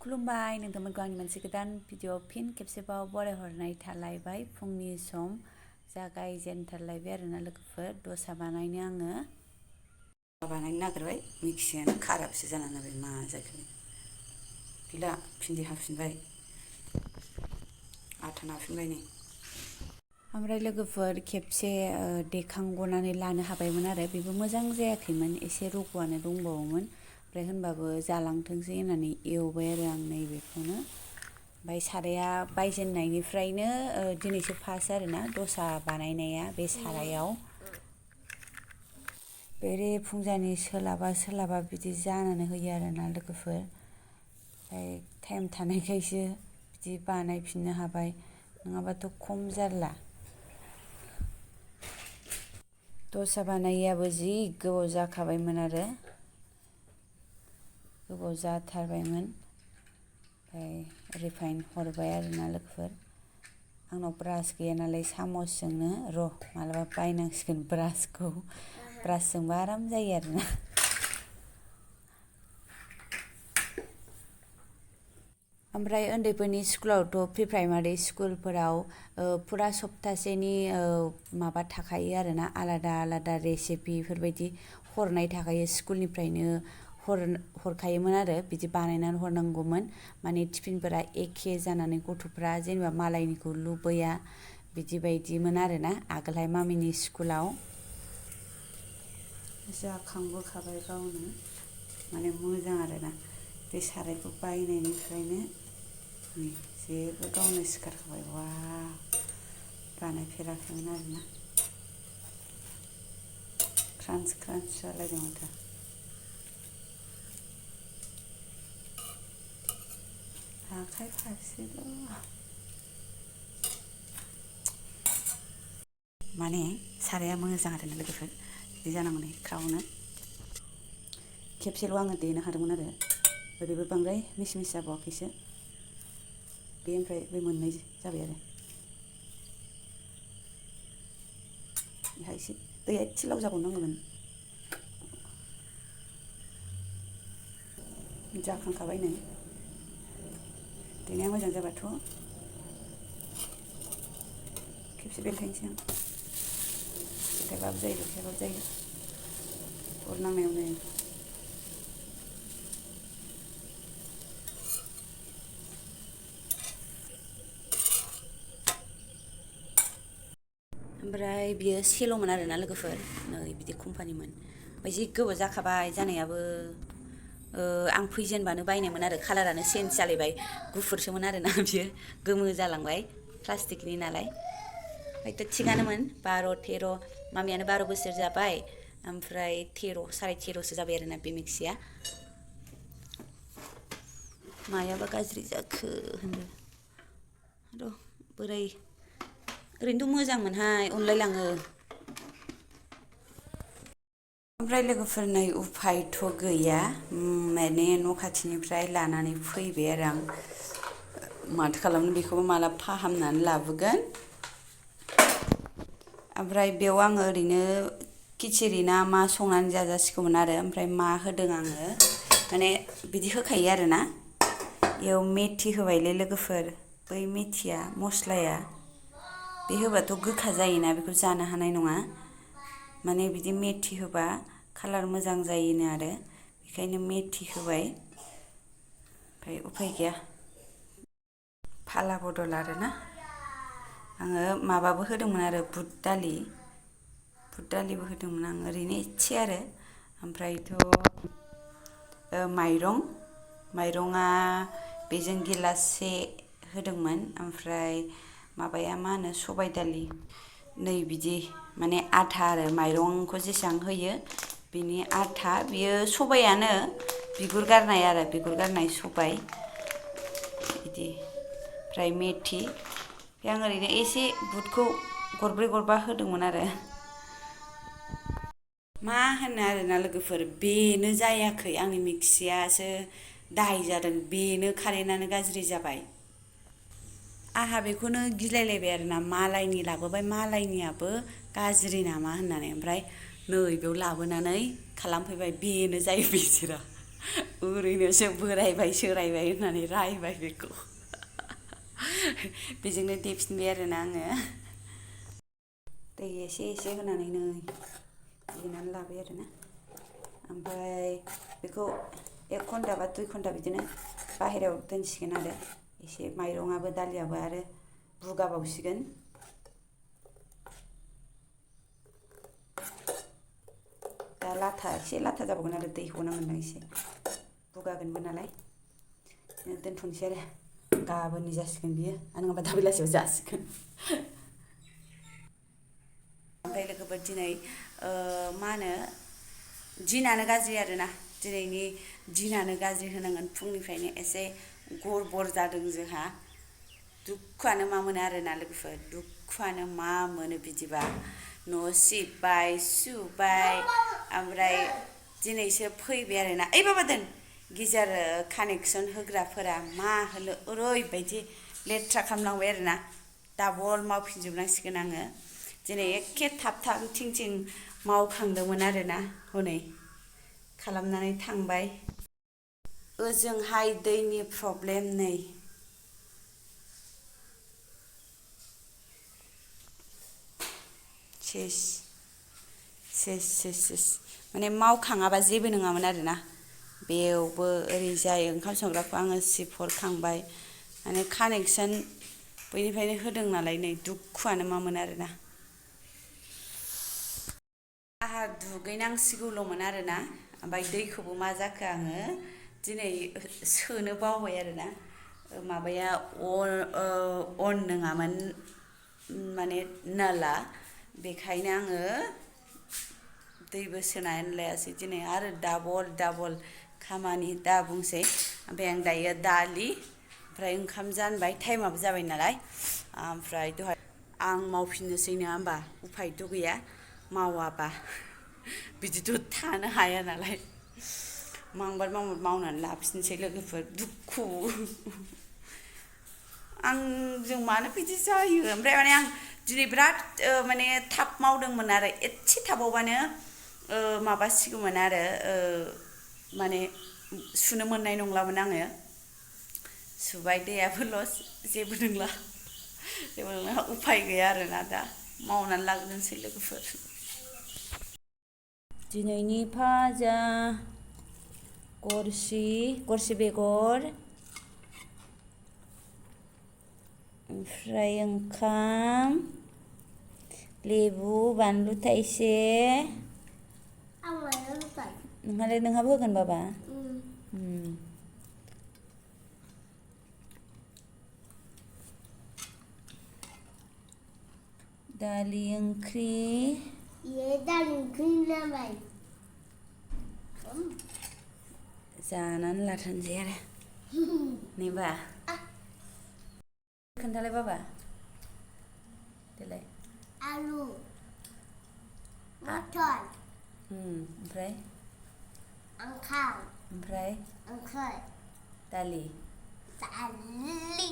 खुलुमबाय नोंथांमोनखौ आंनि मोनसे गोदान भिडिअ फिन खेबसेबाव बरायहरनाय थालायबाय फुंनि सम जागायजेनथारलायबाय आरोना लोगोफोर दसा बानायनो आङो बानायनो नागिरबाय मिक्सियानो खाराबसो जानानै होबाय मा जाखो गैला फिन्दि हाफिनबाय आथा नाफिनबाय नै ओमफ्राय लोगोफोर खेबसे देखांगनानै लानो हाबायमोन आरो बेबो मोजां जायाखैमोन एसे रग'आनो दंबावोमोन ओमफ्राय होनबाबो जालांथोंसै होननानै एवबाय आरो आं नैबेखौनो ओमफ्राय साराया बायजेननायनिफ्रायनो दिनैसो फार्स्ट आरोना दसा बानायनाया बे सारायाव बेरे फुंजानि सोलाबा बिदि जानानै होयो आरोना लोगोफोर ओमफ्राय टाइम थानायखायसो बिदि बानायफिननो हाबाय नङाबाथ' खम जारला दसा बानायैयाबो जि गोबाव जाखाबायमोन आरो गोबाव जाथारबायमोन ओमफ्राय रिफाइन हरबाय आरोना लोगोफोर आंनाव ब्रास गैया नालाय सामसजोंनो र' मालाबा बायनांसिगोन ब्रासखौ ब्रासजोंबा आराम जायो आरोना ओमफ्राय उन्दैफोरनि स्कुलावथ' प्रि प्राइमारि स्कुलफोराव फुरा सप्तासेनि माबा थाखायो आरोना आलादा रेसिपि बेफोरबायदि हरनाय थाखायो स्कुलनिफ्रायनो हरखायोमोन आरो बिदि बानायनानै हरनांगौमोन माने टिफिनफोरा एखे जानानै गथ'फ्रा जेनेबा मालायनिखौ लुबैया बिदि बायदिमोन आरोना आगोलहाय मामिनि स्कुलाव जाखांबोखाबाय गावनो माने मोजां आरोना बे सारायखौ बायनायनिफ्रायनो जेबो गावनो सिखारखाबाय वा बानायफेराखैमोन आरोना क्रान्स जालायदों माथो आखाइ फारसेल' माने साराया मोजां आरोना लोगोफोर बिदि जानांगौ नै ख्रावनो खेबसेल' आङो देनो हादोंमोन आरो ओरैबो बांद्राय मिस जाबावाखैसो बे ओमफ्राय बे मोननै जाबाय आरो बेहा एसे दैया एसे लाव जाबावनांगौमोन जाखांखाबाय नै देनाया मोजां जाबाथ' खेबसे बेलथायनोसै आं बेलथायबाबो जायो अर नांनायावनो ओमफ्राय बियो सेल'मोन आरोना लोगोफोर नै बिदि कम्पानिमोन ओमफ्राय जि गोबाव जाखाबाय जानायाबो आं फैजेनबानो बायनायमोन आरो कालारानो चेन्ज जालायबाय गुफुरसोमोन आरोना बियो गोमो जालांबाय प्लास्टिकनि नालाय ओमफ्रायथ' थिगानोमोन 12-13 मामियानो 12 बोसोर जाबाय ओमफ्राय 13-13.5 जाबाय आरोना बे मिक्सिया मायाबा गाज्रि जाखो होनदो र' बोरै ओरैनोथ' मोजांमोनहाय अनलायलाङो ओमफ्राय लोगोफोर नै उफायथ' गैया माने न' खाथिनिफ्राय लानानै फैबाय आरो आं माथो खालामनो बेखौबो माला फाहामनानै लाबोगोन ओमफ्राय बेयाव आङो ओरैनो खिचिरि ना मा संनानै जाजासिगौमोन आरो ओमफ्राय मा होदों आङो माने बिदि होखायो आरोना बेयाव मेथि होबायलै लोगोफोर बै मेथिया मस्लाया बे होबाथ' गोखा जायोना बेखौ जानो हानाय नङा माने बिदि मेथि होबा कालार मोजां जायोनो आरो बेखायनो मेथि होबाय ओमफ्राय उफाय गैया फाला बदल आरोना आङो माबाबो होदोंमोन आरो बुट दालिबो होदोंमोन आं ओरैनो एसे आरो ओमफ्रायथ' माइरङा बेजों गिलाससे होदोंमोन ओमफ्राय माबाया मा होनो सबाय दालि नै बिदि माने आथा आरो माइरंखौ जेसेबां होयो बिनि आथा बियो सबायानो बिगुर गारनाय सबाय बिदि ओमफ्राय मेथि आं ओरैनो एसे बुटखौ गरब्रै गरबा होदोंमोन आरो मा होनो आरोना लोगोफोर बेनो जायाखै आंनि मिक्सियासो दाय जादों बेनो कारेन्टआनो गाज्रि जाबाय आंहा बेखौनो गिलायलायबाय आरोना मालायनि लाबोबाय मालायनियाबो गाज्रि नामा होननानै ओमफ्राय नै बेयाव लाबोनानै खालामफैबाय बेनो जायो बिसोरा ओरैनोसो बोरायबाय सोरायबाय होननानै रायबाय बेखौ बेजोंनो देफिनबाय आरोना आङो दै एसे एसे होनानै नै देनानै लाबाय आरोना ओमफ्राय बेखौ 1 घन्टा बा 2 घन्टा बिदिनो बाहेरायाव दोनसिगोन आरो एसे माइरङाबो दालियाबो आरो बुगाबावसिगोन दा लाथा एसे लाथा जाबावगोन आरो दै होनांगोन एसे बुगागोनबो नालाय दोनथ'नोसै आरो गाबोननि जासिगोन बियो आरो नङाबा दा बेलासियाव जासिगोन ओमफ्राय लोगोफोर दिनै मा होनो दिनानो गाज्रि आरोना दिनैनि दिनानो गाज्रि होनांगोन फुंनिफ्रायनो एसे गरबर जादों जोंहा दुखुआनो मा मोनो आरोना लोगोफोर दुखुआनो मा मोनो बिदिबा न' सिबबाय सुबाय ओमफ्राय दिनैसो फैबाय आरोना ओइ बाबा दोन गिजार कानेक्सन होग्राफोरा मा होनो ओरैबायदि लेथ्रा खालामलांबाय आरोना डाबल मावफिनजोबनांसिगोन आङो दिनै एखे थाब थाब थिं थिं मावखांदोंमोन आरोना हनै खालामनानै थांबाय ओजोंहाय दैनि प्रब्लेम नै सेस माने मावखाङाबा जेबो नङामोन आरोना बेयावबो ओरैजाय ओंखाम संग्राखौ आङो सिबहरखांबाय माने कानेक्सन बैनिफ्रायनो होदों नालाय नै दुखुआनो मा मोनो आरोना आंहा दुगैनांसिगौल'मोन आरोना ओमफ्राय दैखौबो मा जाखो आङो दिनै सोनो बावबाय आरोना माबाया अन नङामोन माने नाला बेखायनो आङो दैबो सोनानै लायासै दिनै आरो डाबल खामानि दा बुंसै ओमफ्राय आं दायो दालि ओमफ्राय ओंखाम जानबाय टाइमाबो जाबाय नालाय ओमफ्राय दहाय आं मावफिननोसै नङा होमबा उफायथ' गैया मावाबा बिदिथ' थानो हाया नालाय मावबाय मावनानै लाफिनसै लोगोफोर दुखु आंजों मानो बिदि जायो ओमफ्राय माने आं दिनै बिराद माने थाब मावदोंमोन आरो एसे थाबावबानो माबासिगौमोन आरो माने सुनो मोननाय नंलामोन आङो सुबाय दैयाबो लस जेबो नंला उफाय गैया आरोना दा मावनानै लाग्रोनोसै लोगोफोर दिनैनि फाजा गरसि बेगर ओमफ्राय ओंखाम लेबु बानलु थाइसे नोंहाबो होगोन बाबा दालि ओंख्रि जानानै लाथारनोसै आरो नैबा खोन्थालाय बाबा देलाय आलु मटर ओमफ्राय ओंखाम ओमफ्राय ओंख्रि दालि दालि